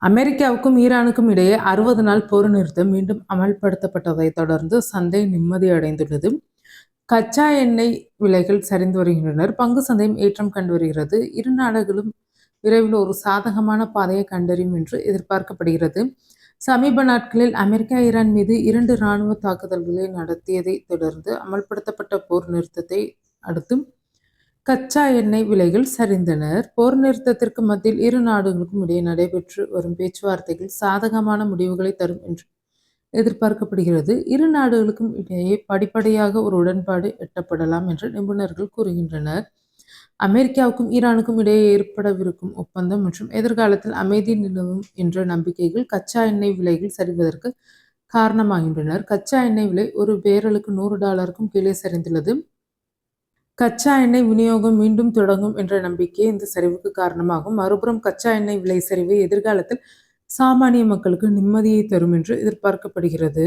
அமெரிக்காவுக்கும் ஈரானுக்கும் இடையே 60 நாள் போர் நிறுத்தம் மீண்டும் அமல்படுத்தப்பட்டதைத் தொடர்ந்து சந்தை நிம்மதியடைந்துள்ளது. கச்சா எண்ணெய் விலைகள் சரிந்து வருகின்றனர். பங்கு சந்தையும் ஏற்றம் கண்டு வருகிறது. இரு நாடுகளும் விரைவில் ஒரு சாதகமான பாதையை கண்டறியும் என்று எதிர்பார்க்கப்படுகிறது. சமீப நாட்களில் அமெரிக்கா ஈரான் மீது 2 இராணுவ தாக்குதல்களை நடத்தியதை தொடர்ந்து அமல்படுத்தப்பட்ட போர் நிறுத்தத்தை அடுத்து கச்சா எண்ணெய் விலைகள் சரிந்தன. போர் நிறுத்தத்திற்கு மத்தியில் இரு நாடுகளுக்கும் இடையே நடைபெற்று வரும் பேச்சுவார்த்தைகள் சாதகமான முடிவுகளை தரும் என்று எதிர்பார்க்கப்படுகிறது. இரு நாடுகளுக்கும் இடையே படிப்படியாக ஒரு உடன்பாடு எட்டப்படலாம் என்று நிபுணர்கள் கூறுகின்றனர். அமெரிக்காவுக்கும் ஈரானுக்கும் இடையே ஏற்படவிருக்கும் ஒப்பந்தம் மற்றும் எதிர்காலத்தில் அமைதி நிலவும் என்ற நம்பிக்கைகள் கச்சா எண்ணெய் விலைகள் சரிவதற்கு காரணமாகின்றனர். கச்சா எண்ணெய் விலை ஒரு பேரலுக்கு $100க்கும் கீழே சரிந்துள்ளது. கச்சா எண்ணெய் விநியோகம் மீண்டும் தொடங்கும் என்ற நம்பிக்கை இந்த சரிவுக்கு காரணமாகும். மறுபுறம் கச்சா எண்ணெய் விலை சரிவு எதிர்காலத்தில் சாமானிய மக்களுக்கு நிம்மதியை தரும் என்று எதிர்பார்க்கப்படுகிறது.